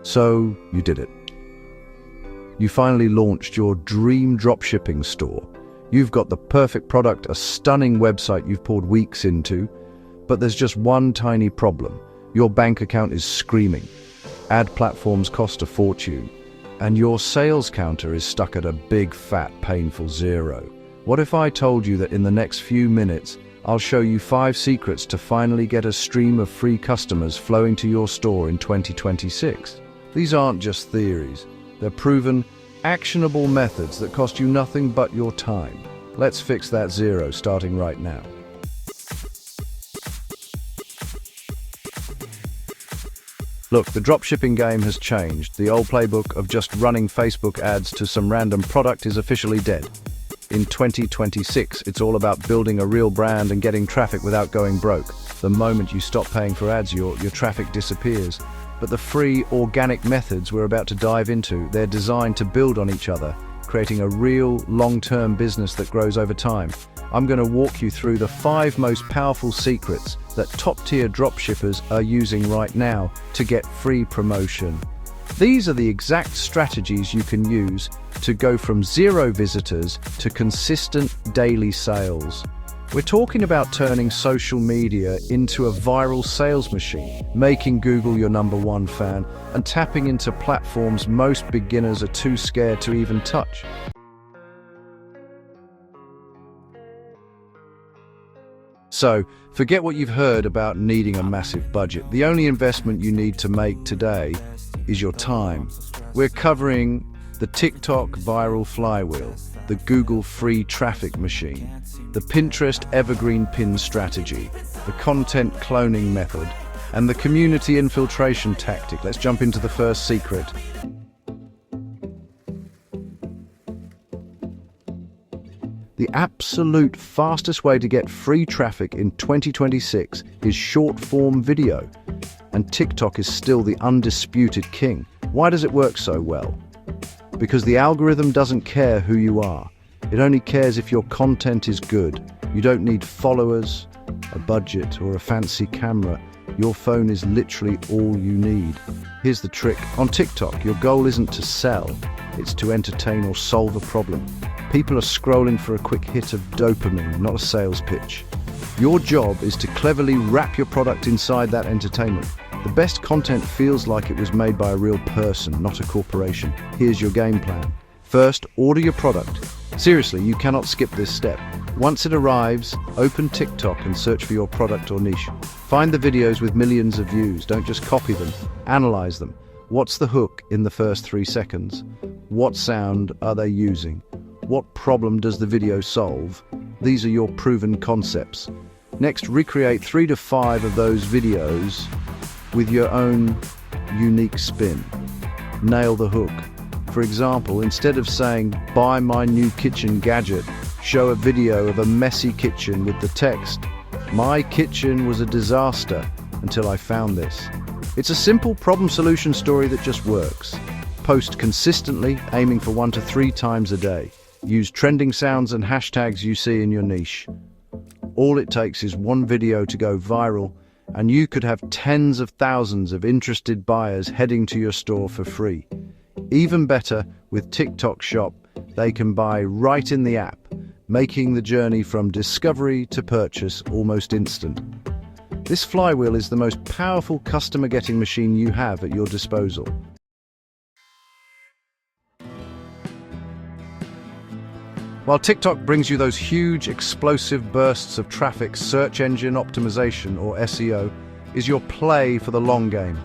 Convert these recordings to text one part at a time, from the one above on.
So you did it. You finally launched your dream dropshipping store. You've got the perfect product, a stunning website you've poured weeks into, but there's just one tiny problem. Your bank account is screaming. Ad platforms cost a fortune, and your sales counter is stuck at a big, fat, painful 0. What if I told you that in the next few minutes, I'll show you 5 secrets to finally get a stream of free customers flowing to your store in 2026? These aren't just theories. They're proven, actionable methods that cost you nothing but your time. Let's fix that 0 starting right now. Look, the dropshipping game has changed. The old playbook of just running Facebook ads to some random product is officially dead. In 2026, it's all about building a real brand and getting traffic without going broke. The moment you stop paying for ads, your traffic disappears. But the free, organic methods we're about to dive into, they're designed to build on each other, creating a real, long-term business that grows over time. I'm going to walk you through the 5 most powerful secrets that top-tier dropshippers are using right now to get free promotion. These are the exact strategies you can use to go from 0 visitors to consistent daily sales. We're talking about turning social media into a viral sales machine, making Google your #1 fan, and tapping into platforms most beginners are too scared to even touch. So, forget what you've heard about needing a massive budget. The only investment you need to make today is your time. We're covering the TikTok viral flywheel, the Google free traffic machine, the Pinterest evergreen pin strategy, the content cloning method, and the community infiltration tactic. Let's jump into the first secret. The absolute fastest way to get free traffic in 2026 is short-form video, and TikTok is still the undisputed king. Why does it work so well? Because the algorithm doesn't care who you are. It only cares if your content is good. You don't need followers, a budget, or a fancy camera. Your phone is literally all you need. Here's the trick. On TikTok, your goal isn't to sell, it's to entertain or solve a problem. People are scrolling for a quick hit of dopamine, not a sales pitch. Your job is to cleverly wrap your product inside that entertainment. The best content feels like it was made by a real person, not a corporation. Here's your game plan. First, order your product. Seriously, you cannot skip this step. Once it arrives, open TikTok and search for your product or niche. Find the videos with millions of views. Don't just copy them, analyze them. What's the hook in the first 3 seconds? What sound are they using? What problem does the video solve? These are your proven concepts. Next, recreate 3 to 5 of those videos with your own unique spin. Nail the hook. For example, instead of saying, "Buy my new kitchen gadget," show a video of a messy kitchen with the text, "My kitchen was a disaster until I found this." It's a simple problem-solution story that just works. Post consistently, aiming for 1 to 3 times a day. Use trending sounds and hashtags you see in your niche. All it takes is one video to go viral, and you could have tens of thousands of interested buyers heading to your store for free. Even better, with TikTok Shop, they can buy right in the app, making the journey from discovery to purchase almost instant. This flywheel is the most powerful customer-getting machine you have at your disposal. While TikTok brings you those huge, explosive bursts of traffic, search engine optimization, or SEO, is your play for the long game.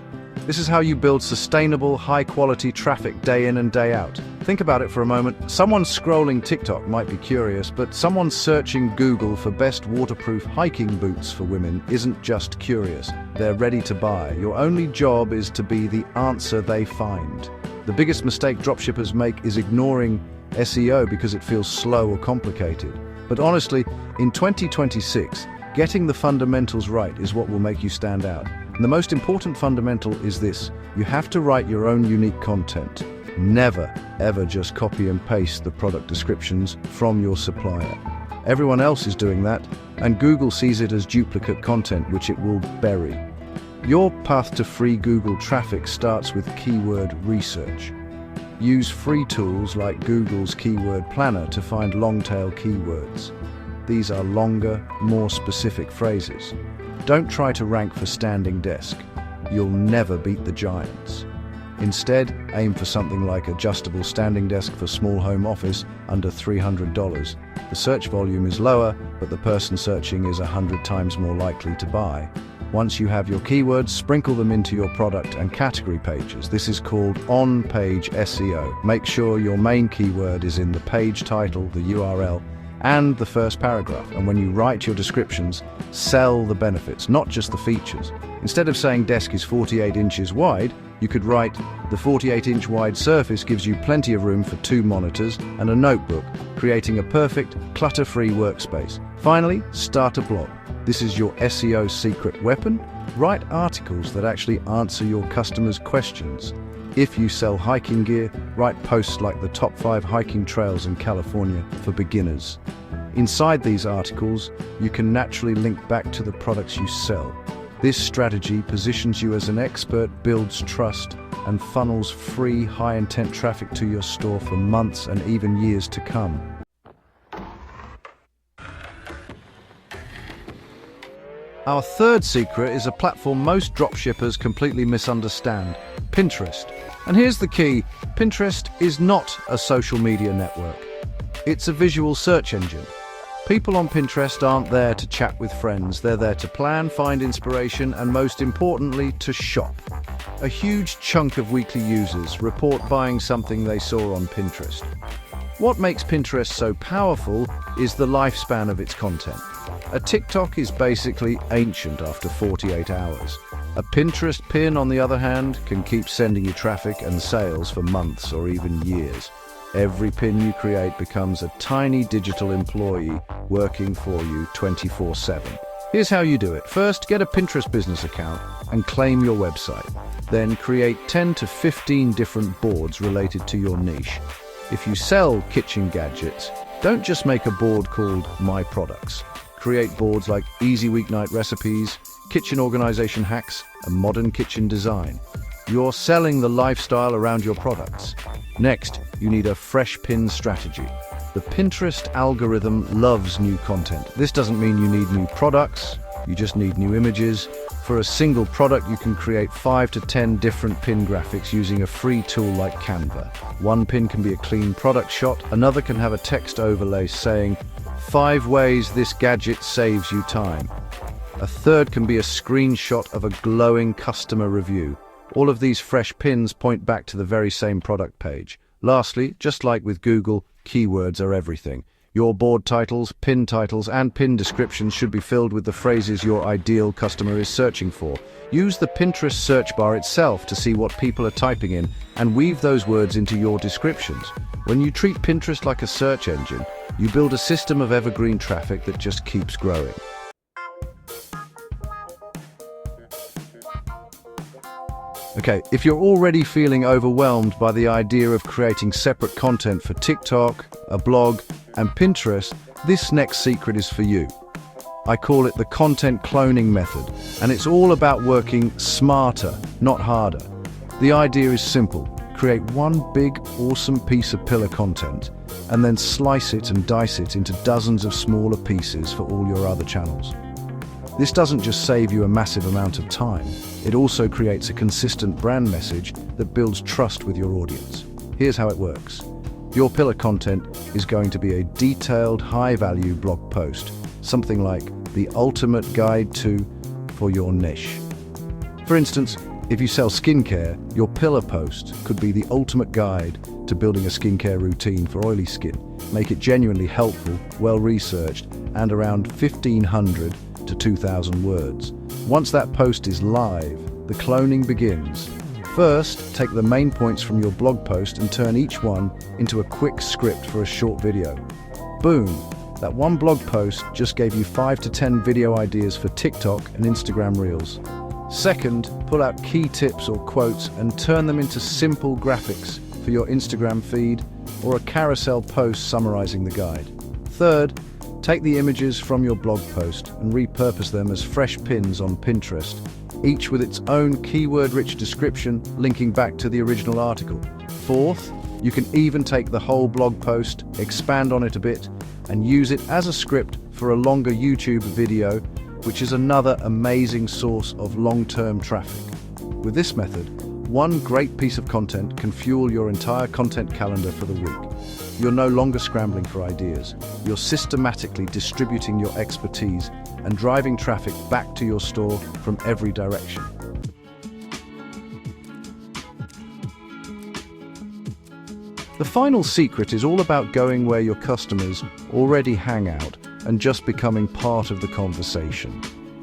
This is how you build sustainable, high-quality traffic day in and day out. Think about it for a moment. Someone scrolling TikTok might be curious, but someone searching Google for best waterproof hiking boots for women isn't just curious. They're ready to buy. Your only job is to be the answer they find. The biggest mistake dropshippers make is ignoring SEO because it feels slow or complicated. But honestly, in 2026, getting the fundamentals right is what will make you stand out. And the most important fundamental is this: you have to write your own unique content. Never, ever just copy and paste the product descriptions from your supplier. Everyone else is doing that, and Google sees it as duplicate content, which it will bury. Your path to free Google traffic starts with keyword research. Use free tools like Google's Keyword Planner to find long-tail keywords. These are longer, more specific phrases. Don't try to rank for standing desk. You'll never beat the giants. Instead, aim for something like adjustable standing desk for small home office under $300. The search volume is lower, but the person searching is 100 times more likely to buy. Once you have your keywords, sprinkle them into your product and category pages. This is called on-page SEO. Make sure your main keyword is in the page title, the URL, and the first paragraph. And when you write your descriptions, sell the benefits, not just the features. Instead of saying desk is 48 inches wide, you could write, the 48-inch wide surface gives you plenty of room for 2 monitors and a notebook, creating a perfect, clutter-free workspace. Finally, start a blog. This is your SEO secret weapon. Write articles that actually answer your customers' questions. If you sell hiking gear, write posts like the top 5 hiking trails in California for beginners. Inside these articles, you can naturally link back to the products you sell. This strategy positions you as an expert, builds trust, and funnels free, high-intent traffic to your store for months and even years to come. Our third secret is a platform most dropshippers completely misunderstand: Pinterest. And here's the key: Pinterest is not a social media network. It's a visual search engine. People on Pinterest aren't there to chat with friends. They're there to plan, find inspiration, and most importantly, to shop. A huge chunk of weekly users report buying something they saw on Pinterest. What makes Pinterest so powerful is the lifespan of its content. A TikTok is basically ancient after 48 hours. A Pinterest pin, on the other hand, can keep sending you traffic and sales for months or even years. Every pin you create becomes a tiny digital employee working for you 24/7. Here's how you do it. First, get a Pinterest business account and claim your website. Then create 10 to 15 different boards related to your niche. If you sell kitchen gadgets, don't just make a board called My Products. Create boards like Easy Weeknight Recipes, Kitchen Organization Hacks, and Modern Kitchen Design. You're selling the lifestyle around your products. Next, you need a fresh pin strategy. The Pinterest algorithm loves new content. This doesn't mean you need new products, you just need new images. For a single product, you can create 5 to 10 different pin graphics using a free tool like Canva. One pin can be a clean product shot, another can have a text overlay saying, 5 ways this gadget saves you time. A third can be a screenshot of a glowing customer review. All of these fresh pins point back to the very same product page. Lastly, just like with Google, keywords are everything. Your board titles, and pin descriptions should be filled with the phrases your ideal customer is searching for. Use the Pinterest search bar itself to see what people are typing in and weave those words into your descriptions. When you treat Pinterest like a search engine, you build a system of evergreen traffic that just keeps growing. Okay, if you're already feeling overwhelmed by the idea of creating separate content for TikTok, a blog, and Pinterest, this next secret is for you. I call it the content cloning method, and it's all about working smarter, not harder. The idea is simple. Create one big, awesome piece of pillar content, and then slice it and dice it into dozens of smaller pieces for all your other channels. This doesn't just save you a massive amount of time, it also creates a consistent brand message that builds trust with your audience. Here's how it works. Your pillar content is going to be a detailed, high-value blog post, something like the ultimate guide to for your niche. For instance, if you sell skincare, your pillar post could be the ultimate guide to building a skincare routine for oily skin. Make it genuinely helpful, well-researched, and around 1,500 to 2,000 words. Once that post is live, the cloning begins. First, take the main points from your blog post and turn each one into a quick script for a short video. Boom! That one blog post just gave you 5 to 10 video ideas for TikTok and Instagram Reels. Second, pull out key tips or quotes and turn them into simple graphics for your Instagram feed or a carousel post summarizing the guide. Third, take the images from your blog post and repurpose them as fresh pins on Pinterest each with its own keyword-rich description linking back to the original article. Fourth, you can even take the whole blog post, expand on it a bit, and use it as a script for a longer YouTube video, which is another amazing source of long-term traffic. With this method, one great piece of content can fuel your entire content calendar for the week. You're no longer scrambling for ideas. You're systematically distributing your expertise and driving traffic back to your store from every direction. The final secret is all about going where your customers already hang out and just becoming part of the conversation.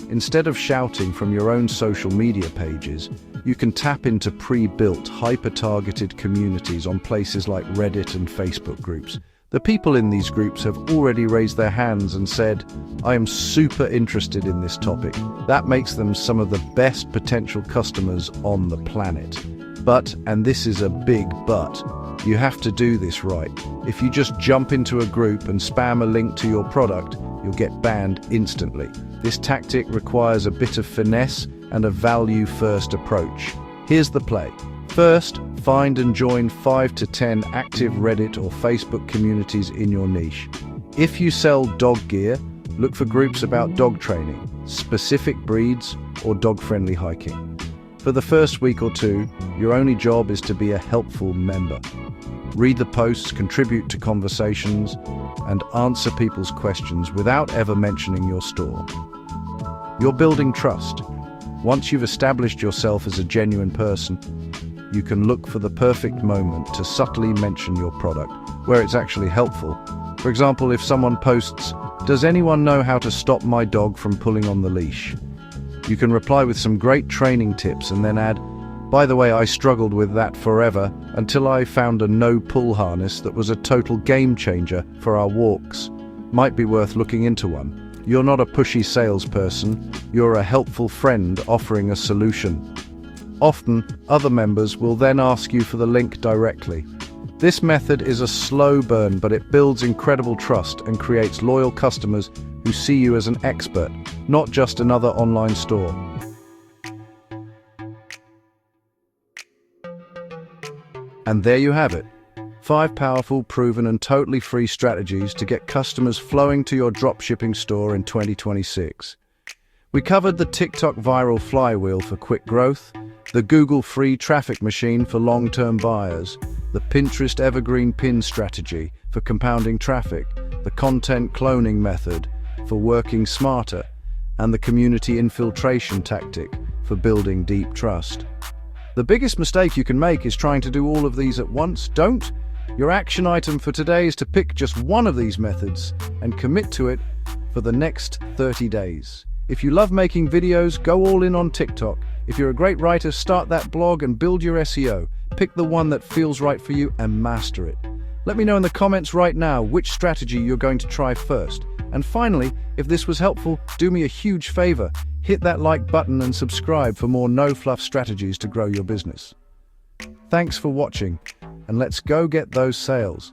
Instead of shouting from your own social media pages, you can tap into pre-built, hyper-targeted communities on places like Reddit and Facebook groups. The people in these groups have already raised their hands and said, "I am super interested in this topic." That makes them some of the best potential customers on the planet. But, and this is a big but, you have to do this right. If you just jump into a group and spam a link to your product, you'll get banned instantly. This tactic requires a bit of finesse and a value-first approach. Here's the play. First, find and join 5 to 10 active Reddit or Facebook communities in your niche. If you sell dog gear, look for groups about dog training, specific breeds, or dog-friendly hiking. For the first week or two, your only job is to be a helpful member. Read the posts, contribute to conversations, and answer people's questions without ever mentioning your store. You're building trust. Once you've established yourself as a genuine person, you can look for the perfect moment to subtly mention your product, where it's actually helpful. For example, if someone posts, "Does anyone know how to stop my dog from pulling on the leash?" You can reply with some great training tips and then add, "By the way, I struggled with that forever until I found a no-pull harness that was a total game changer for our walks. Might be worth looking into one." You're not a pushy salesperson, you're a helpful friend offering a solution. Often, other members will then ask you for the link directly. This method is a slow burn, but it builds incredible trust and creates loyal customers who see you as an expert, not just another online store. And there you have it. 5 powerful, proven, and totally free strategies to get customers flowing to your dropshipping store in 2026. We covered the TikTok viral Flywheel for quick growth, the Google free traffic machine for long-term buyers, the Pinterest Evergreen pin strategy for compounding traffic, the content cloning method for working smarter, and the community infiltration tactic for building deep trust. The biggest mistake you can make is trying to do all of these at once. Don't. Your action item for today is to pick just one of these methods and commit to it for the next 30 days. If you love making videos, go all in on TikTok. If you're a great writer, start that blog and build your SEO. Pick the one that feels right for you and master it. Let me know in the comments right now which strategy you're going to try first. And finally, if this was helpful, do me a huge favor. Hit that like button and subscribe for more no-fluff strategies to grow your business. Thanks for watching, and let's go get those sales.